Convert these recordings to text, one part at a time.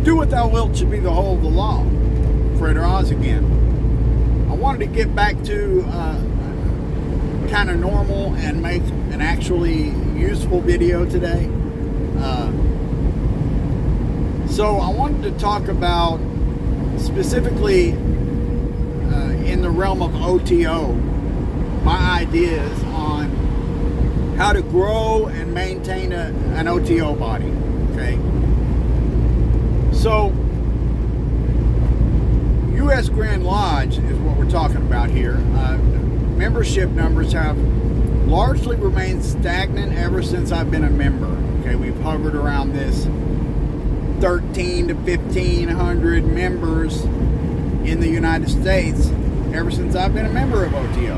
Do what thou wilt should be the whole of the law. Frater again. I wanted to get back to kind of normal and make an actually useful video today. So I wanted to talk about specifically in the realm of OTO, my ideas on how to grow and maintain an OTO body. Okay. So U.S. Grand Lodge is what we're talking about here. Membership numbers have largely remained stagnant ever since I've been a member. Okay, we've hovered around this 13 to 1,500 members in the United States ever since I've been a member of OTO.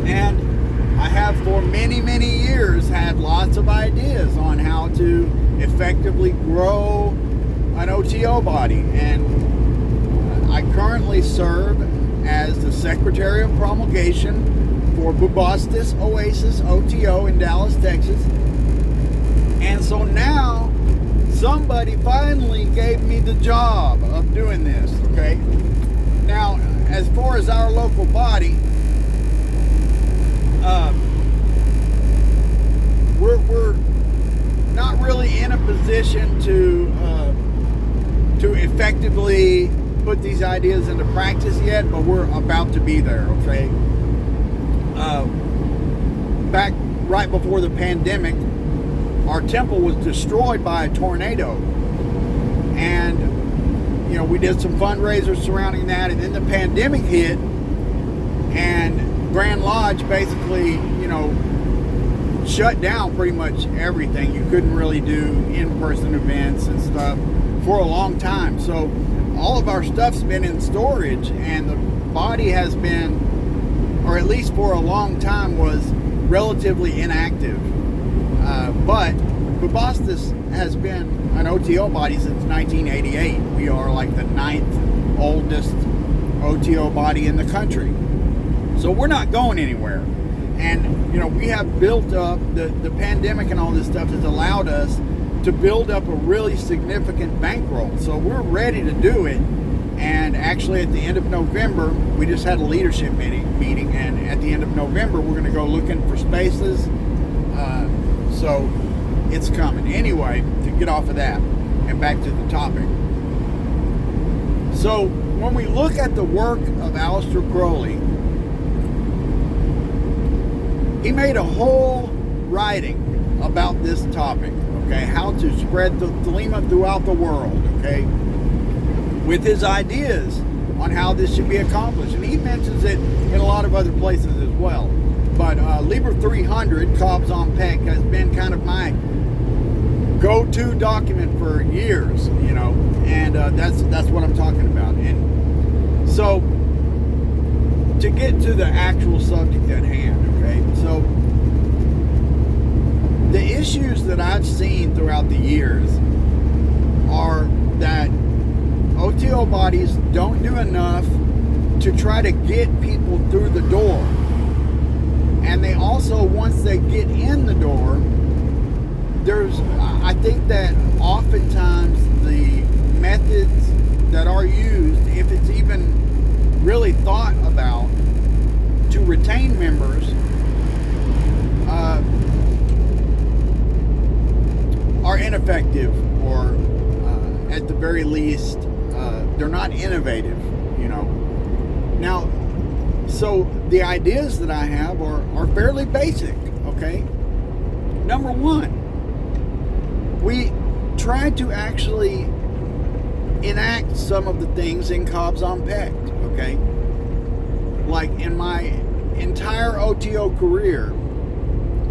And I have for many, many years had lots of ideas on how to effectively grow an OTO body. And I currently serve as the Secretary of Promulgation for Bubastis Oasis OTO in Dallas, Texas. And so now somebody finally gave me the job of doing this, okay? Now, as far as our local body, we're not really in a position to effectively put these ideas into practice yet, but we're about to be there, okay? Back right before the pandemic, our temple was destroyed by a tornado, and we did some fundraisers surrounding that, and then the pandemic hit, and Grand Lodge basically shut down pretty much everything. You couldn't really do in-person events and stuff for a long time. So all of our stuff's been in storage, and the body has been, or at least for a long time, was relatively inactive. But Bubastis has been an OTO body since 1988. We are like the 9th oldest OTO body in the country. So we're not going anywhere. And, we have built up, the pandemic and all this stuff has allowed us to build up a really significant bankroll. So we're ready to do it. And actually at the end of November, we just had a leadership meeting, and at the end of November, we're going to go looking for spaces. So it's coming. Anyway, to get off of that and back to the topic. So when we look at the work of Aleister Crowley, he made a whole writing about this topic, okay, how to spread the Thelema throughout the world, okay, with his ideas on how this should be accomplished. And he mentions it in a lot of other places as well. But Liber 300, Cobb's on Peck, has been kind of my go-to document for years, and that's what I'm talking about. And so, to get to the actual subject at hand, okay, so the issues that I've seen throughout the years are that OTO bodies don't do enough to try to get people through the door. And they also, once they get in the door, I think that oftentimes the methods that are used, if it's even really thought about to retain members, are ineffective, or at the very least, they're not innovative, Now, so the ideas that I have are fairly basic, okay? Number one, we tried to actually enact some of the things in Cobb's on Peck, okay? Like in my entire OTO career,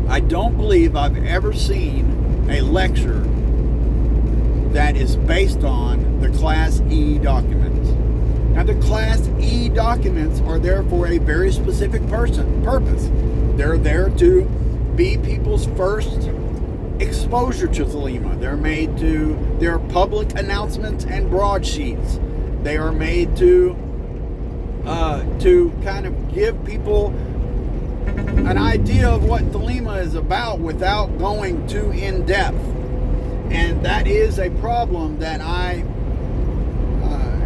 I don't believe I've ever seen a lecture that is based on the Class E documents. Now, the Class E documents are there for a very specific purpose. They're there to be people's first exposure to Thelema. They're public announcements and broadsheets. They are made to kind of give people an idea of what Thelema is about without going too in depth. And that is a problem that I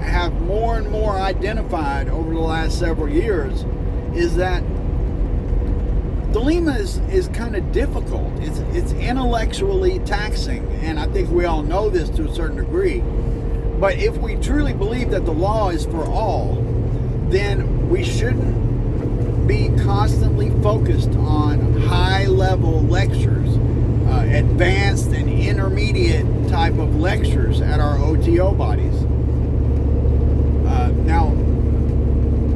have more and more identified over the last several years, is that Thelema is kind of difficult. It's intellectually taxing, and I think we all know this to a certain degree. But if we truly believe that the law is for all, then we shouldn't be constantly focused on high-level lectures, advanced and intermediate type of lectures at our OTO bodies. Now,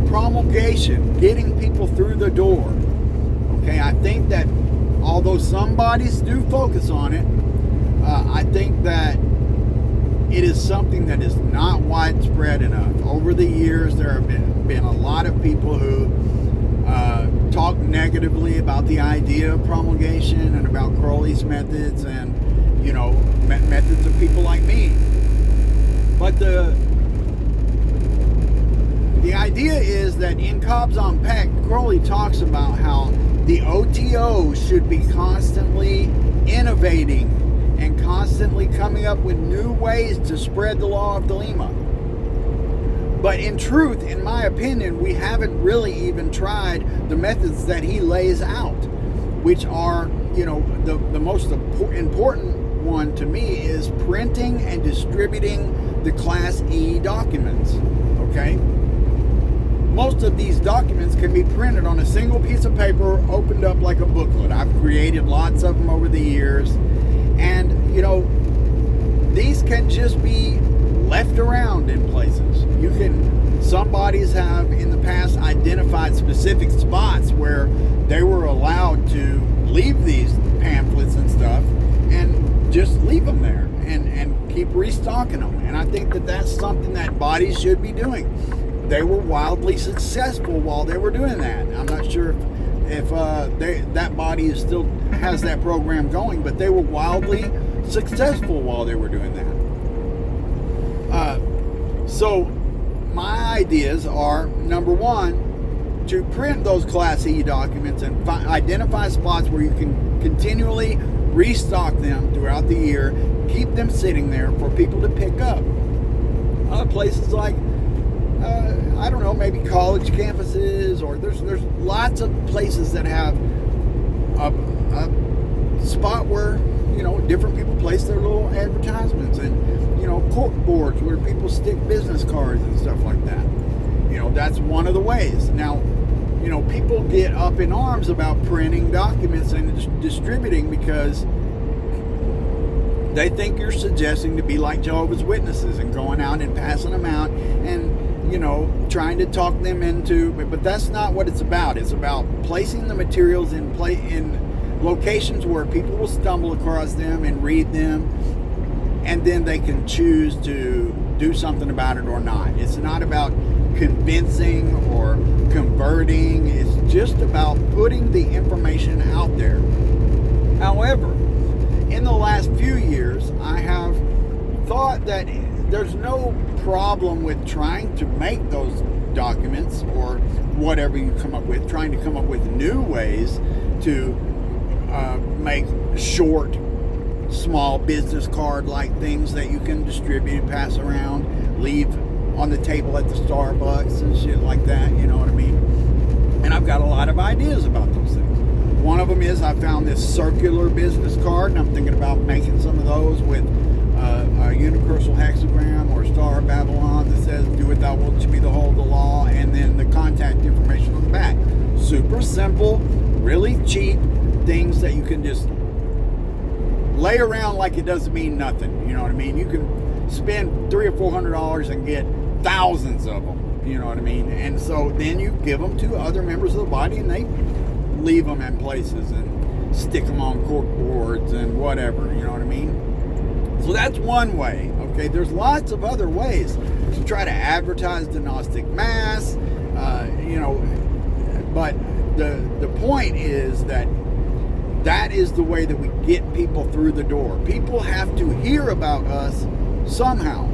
promulgation, getting people through the door. Okay, I think that although some bodies do focus on it, I think that it is something that is not widespread enough. Over the years, there have been a lot of people who talk negatively about the idea of promulgation and about Crowley's methods and, methods of people like me. But the idea is that in Cobb's on Peck, Crowley talks about how the OTO should be constantly innovating and constantly coming up with new ways to spread the law of Thelema. But in truth, in my opinion, we haven't really even tried the methods that he lays out, which are, the most important one to me is printing and distributing the Class E documents, okay? Most of these documents can be printed on a single piece of paper, opened up like a booklet. I've created lots of them over the years. And, these can just be left around in places. Some bodies have in the past identified specific spots where they were allowed to leave these pamphlets and stuff and just leave them there and keep restocking them. And I think that that's something that bodies should be doing. They were wildly successful while they were doing that. I'm not sure if that body still has that program going, but they were wildly successful while they were doing that. So my ideas are, number one, to print those Class E documents and identify spots where you can continually restock them throughout the year, keep them sitting there for people to pick up. Places like maybe college campuses, or there's lots of places that have a spot where different people place their little advertisements, and cork boards where people stick business cards and stuff like that. That's one of the ways. Now, people get up in arms about printing documents and distributing because they think you're suggesting to be like Jehovah's Witnesses and going out and passing them out and trying to talk them into, but that's not what it's about. It's about placing the materials in locations where people will stumble across them and read them, and then they can choose to do something about it or not. It's not about convincing or converting. It's just about putting the information out there. However, in the last few years, I have thought that there's no problem with trying to make those documents or whatever you come up with, trying to come up with new ways to make short, small business card-like things that you can distribute, pass around, leave on the table at the Starbucks and shit like that, you know what I mean? And I've got a lot of ideas about those things. One of them is I found this circular business card, and I'm thinking about making some of those with a universal hexagram or Star of Babylon that says, "Do what thou wilt to be the whole of the law," and then the contact information on the back. Super simple, really cheap things that you can just lay around like it doesn't mean nothing. You know what I mean? You can spend $300 or $400 and get thousands of them. You know what I mean? And so then you give them to other members of the body, and they leave them in places and stick them on cork boards and whatever. You know what I mean? So that's one way. Okay, there's lots of other ways to try to advertise the Gnostic Mass. But the point is that is the way that we get people through the door. People have to hear about us somehow.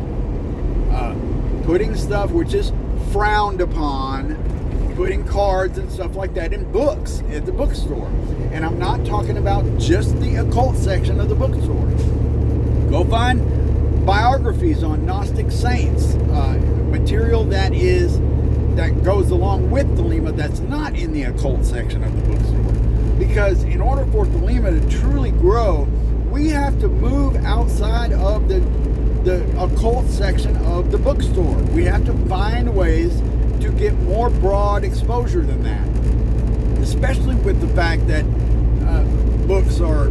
Putting stuff which is frowned upon, putting cards and stuff like that in books at the bookstore. And I'm not talking about just the occult section of the bookstore. Go find biographies on Gnostic saints, material that goes along with Thelema that's not in the occult section of the bookstore. Because in order for Thelema to truly grow, we have to move outside of the occult section of the bookstore. We have to find ways to get more broad exposure than that. Especially with the fact that books are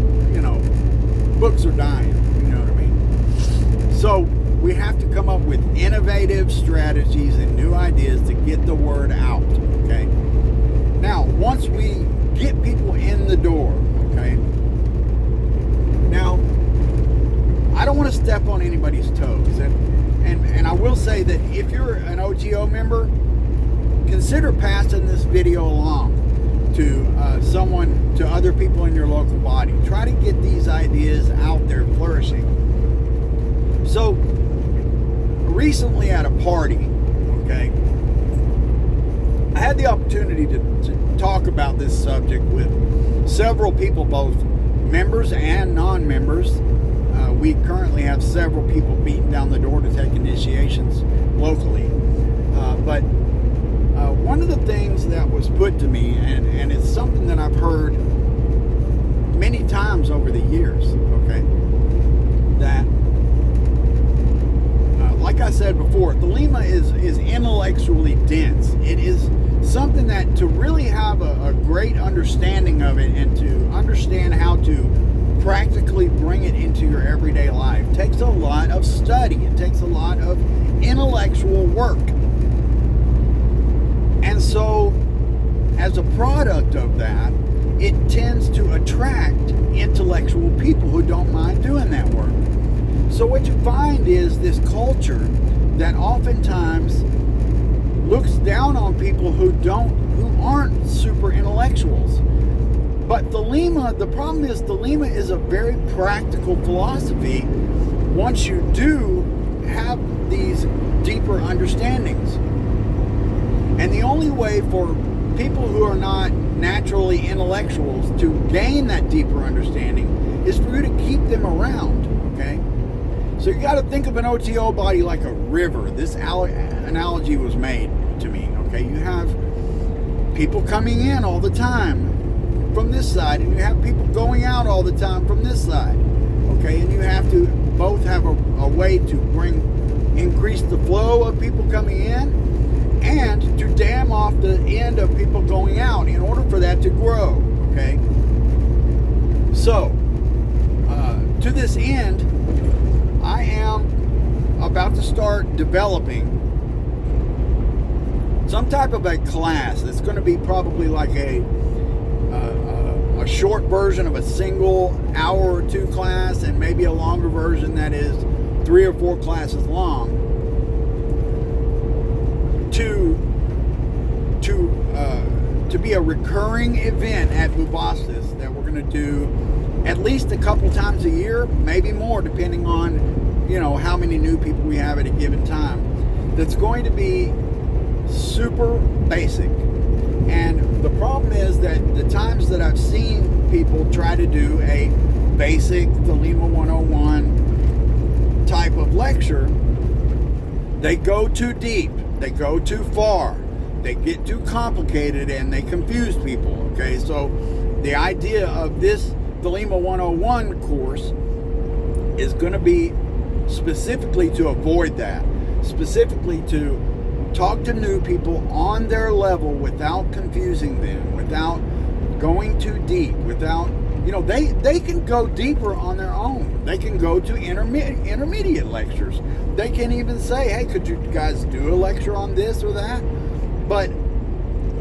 dying. You know what I mean? So we have to come up with innovative strategies and new ideas to get the word out. Okay. Now, once we get people in the door, okay. Now, I don't want to step on anybody's toes, and I will say that if you're an OTO member, consider passing this video along to to other people in your local body. Try to get these ideas out there flourishing. So, recently at a party, okay, I had the opportunity to talk about this subject with several people, both members and non-members. We currently have several people beating down the door to take initiations locally. But one of the things that was put to me, and it's something that I've heard many times over the years, okay, that, like I said before, Thelema is intellectually dense. It is something that to really have a great understanding of it and to understand how to practically bring it into your everyday life takes a lot of study. It takes a lot of intellectual work. And so, as a product of that, it tends to attract intellectual people who don't mind doing that work. So what you find is this culture that oftentimes looks down on people who aren't super intellectuals. But Thelema, the problem is Thelema is a very practical philosophy once you do have these deeper understandings. And the only way for people who are not naturally intellectuals to gain that deeper understanding is for you to keep them around, okay? So you got to think of an OTO body like a river. This analogy was made to me, okay? You have people coming in all the time from this side, and you have people going out all the time from this side, okay? And you have to both have a way to increase the flow of people coming in and to dam off the end of people going out in order for that to grow, okay? So, to this end, I am about to start developing some type of a class that's going to be probably like a short version of a single hour or two class, and maybe a longer version that is 3 or 4 classes long, to be a recurring event at Bubastis that we're going to do at least a couple times a year, maybe more, depending on how many new people we have at a given time. That's going to be super basic. And the problem is that the times that I've seen people try to do a basic Thelema 101 type of lecture, they go too deep, they go too far, they get too complicated, and they confuse people, okay? So the idea of this Thelema 101 course is going to be specifically to avoid that, specifically to talk to new people on their level without confusing them, without going too deep, without, they can go deeper on their own. They can go to intermediate lectures. They can even say, hey, could you guys do a lecture on this or that? But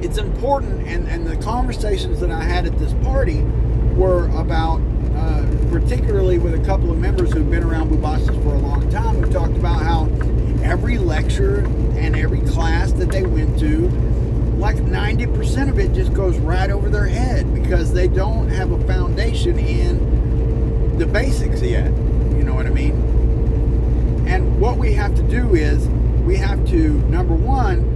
it's important, and the conversations that I had at this party were about, particularly with a couple of members who've been around Bubastis for a long time, who talked about how every lecture and every class that they went to, like 90% of it just goes right over their head because they don't have a foundation in the basics yet. You know what I mean? And what we have to do is we have to, number one,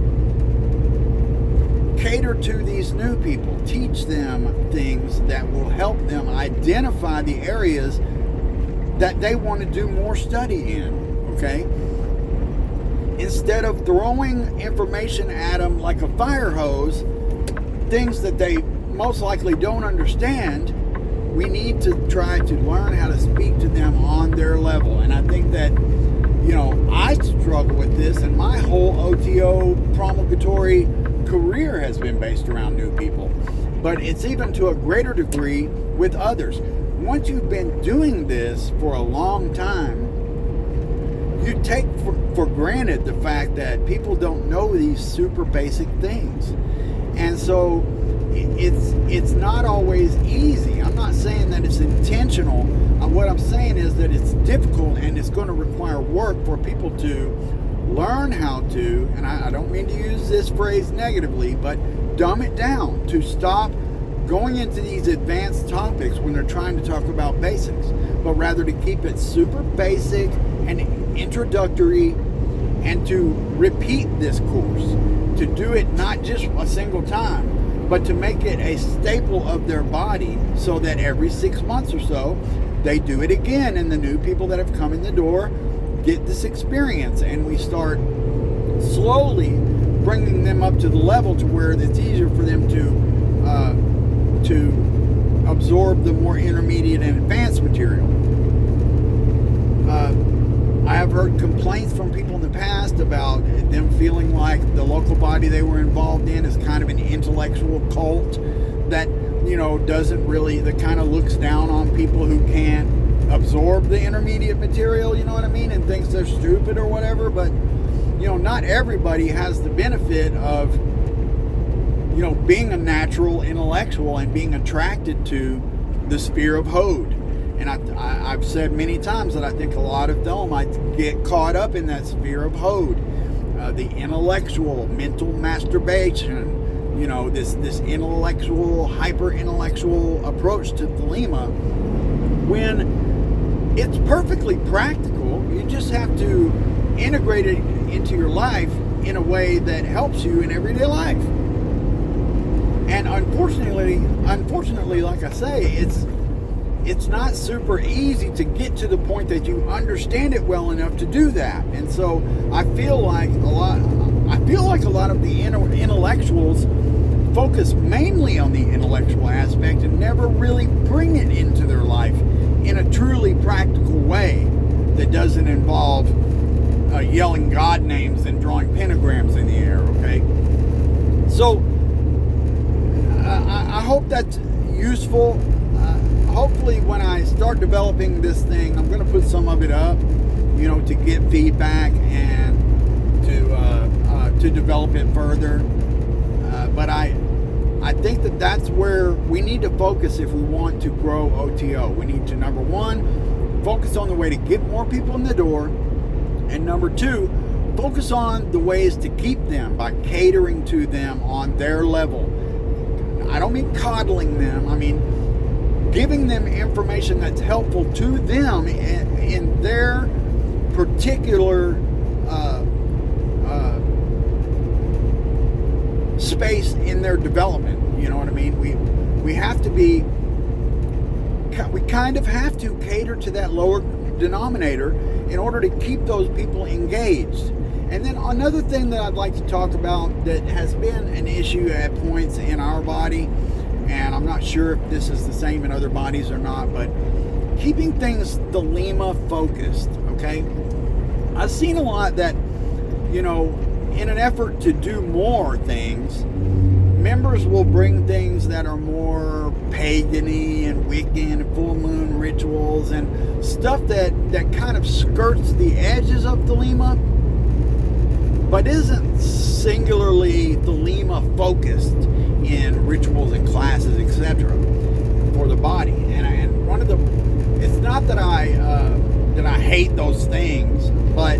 cater to these new people, teach them things that will help them identify the areas that they want to do more study in, okay? Instead of throwing information at them like a fire hose, things that they most likely don't understand, we need to try to learn how to speak to them on their level. And I think that, I struggle with this, and my whole OTO promulgatory career has been based around new people. But it's even to a greater degree with others. Once you've been doing this for a long time, you take for granted the fact that people don't know these super basic things. And so it's not always easy. I'm not saying that it's intentional. What I'm saying is that it's difficult, and it's going to require work for people to learn how to, and I don't mean to use this phrase negatively, but dumb it down, to stop going into these advanced topics when they're trying to talk about basics, but rather to keep it super basic and introductory, and to repeat this course, to do it not just a single time, but to make it a staple of their body, so that every 6 months or so they do it again, and the new people that have come in the door get this experience, and we start slowly bringing them up to the level to where it's easier for them to absorb the more intermediate and advanced material. I have heard complaints from people in the past about them feeling like the local body they were involved in is kind of an intellectual cult that, doesn't really, that kind of looks down on people who can't absorb the intermediate material, you know what I mean, and thinks they're stupid or whatever. But, not everybody has the benefit of, being a natural intellectual and being attracted to the sphere of Hode. And I've said many times that I think a lot of Thelemites get caught up in that sphere of Hode, the intellectual, mental masturbation, this intellectual, hyper-intellectual approach to Thelema, when it's perfectly practical. You just have to integrate it into your life in a way that helps you in everyday life. And unfortunately, like I say, it's not super easy to get to the point that you understand it well enough to do that. And so I feel like a lot of the intellectuals focus mainly on the intellectual aspect and never really bring it into their life in a truly practical way that doesn't involve yelling God names and drawing pentagrams in the air, okay? So I hope that's useful. Hopefully when I start developing this thing, I'm going to put some of it up, to get feedback and to develop it further. But I think that that's where we need to focus if we want to grow OTO. We need to, number one, focus on the way to get more people in the door. And number two, focus on the ways to keep them by catering to them on their level. I don't mean coddling them. I mean giving them information that's helpful to them in their particular space in their development. You know what I mean? We kind of have to cater to that lower denominator in order to keep those people engaged. And then another thing that I'd like to talk about that has been an issue at points in our body, and I'm not sure if this is the same in other bodies or not, but keeping things Thelema focused, okay? I've seen a lot that, in an effort to do more things, members will bring things that are more pagan-y and Wiccan and full moon rituals and stuff that kind of skirts the edges of Thelema, but isn't singularly Thelema focused in rituals and classes, etc., for the body. And one of the, it's not that I hate those things, but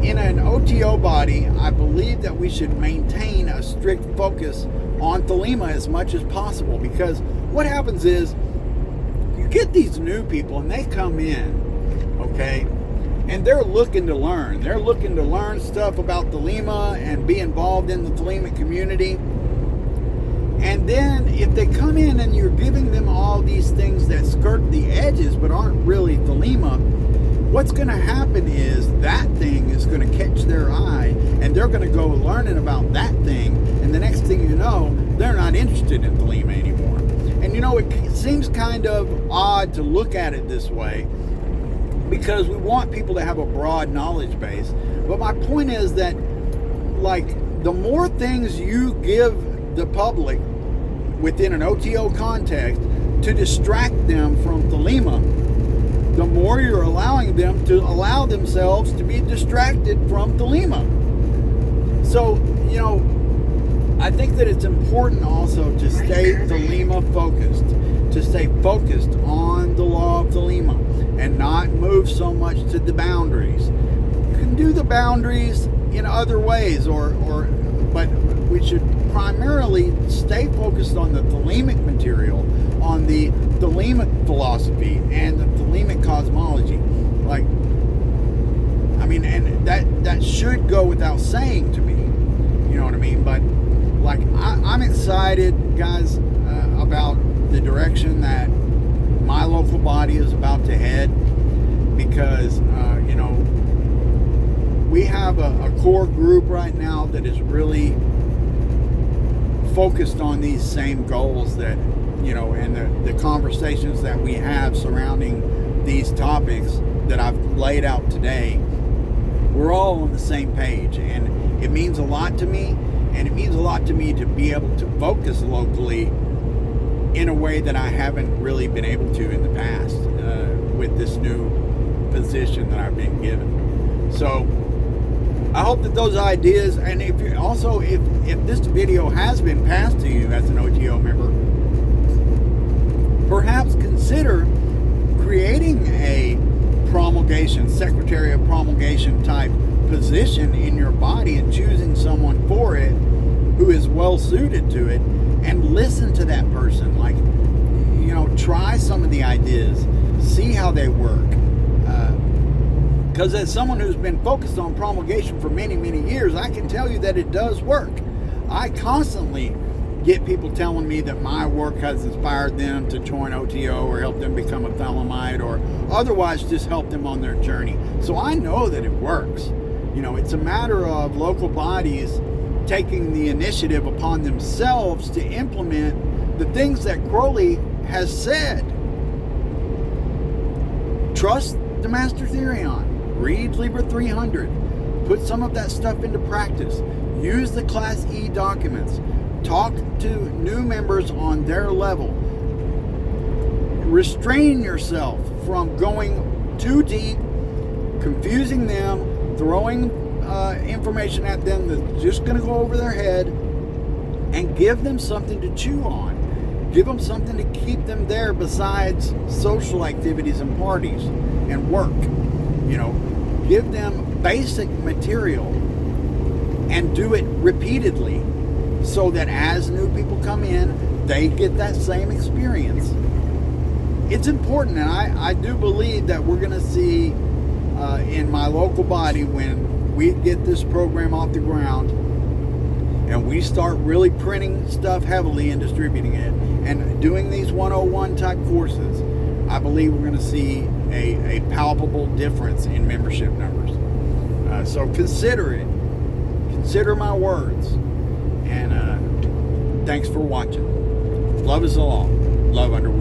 in an OTO body, I believe that we should maintain a strict focus on Thelema as much as possible, because what happens is you get these new people and they come in, okay, and they're looking to learn. They're looking to learn stuff about Thelema and be involved in the Thelema community. And then if they come in and you're giving them all these things that skirt the edges but aren't really Thelema, what's going to happen is that thing is going to catch their eye, and they're going to go learning about that thing, and the next thing you know, they're not interested in Thelema anymore. And you know, it seems kind of odd to look at it this way, because we want people to have a broad knowledge base. But my point is that, like, the more things you give the public within an OTO context to distract them from Thelema, the more you're allowing them to allow themselves to be distracted from Thelema. So, you know, I think that it's important also to stay Thelema focused, to stay focused on the law of Thelema and not move so much to the boundaries. You can do the boundaries in other ways, but we should primarily stay focused on the Thelemic material, on the Thelemic philosophy and the Thelemic cosmology. Like, I mean, and that should go without saying to me, you know what I mean? But like, I'm excited, guys, about the direction that my local body is about to head, because you know, we have a core group right now that is really focused on these same goals that, you know, and the conversations that we have surrounding these topics that I've laid out today. We're all on the same page, and it means a lot to me, and it means a lot to me to be able to focus locally in a way that I haven't really been able to in the past with this new position that I've been given. So I hope that those ideas, and if you also, if this video has been passed to you as an OTO member, perhaps consider creating a promulgation, Secretary of Promulgation type position in your body, and choosing someone for it who is well suited to it, and listen to that person. Like, you know, try some of the ideas, see how they work. Because as someone who's been focused on promulgation for many, many years, I can tell you that it does work. I constantly get people telling me that my work has inspired them to join OTO or help them become a Thelemite, or otherwise just help them on their journey. So I know that it works. You know, it's a matter of local bodies taking the initiative upon themselves to implement the things that Crowley has said. Trust the Master Therion. Read Liber 300. Put some of that stuff into practice. Use the Class E documents. Talk to new members on their level. Restrain yourself from going too deep, confusing them, throwing information at them that's just going to go over their head, and give them something to chew on. Give them something to keep them there besides social activities and parties and work. You know, give them basic material and do it repeatedly, so that as new people come in, they get that same experience. It's important, and I do believe that we're going to see in my local body, when we get this program off the ground and we start really printing stuff heavily and distributing it and doing these 101 type courses, I believe we're going to see a palpable difference in membership numbers. So consider it. Consider my words. And thanks for watching. Love is the law. Love underway.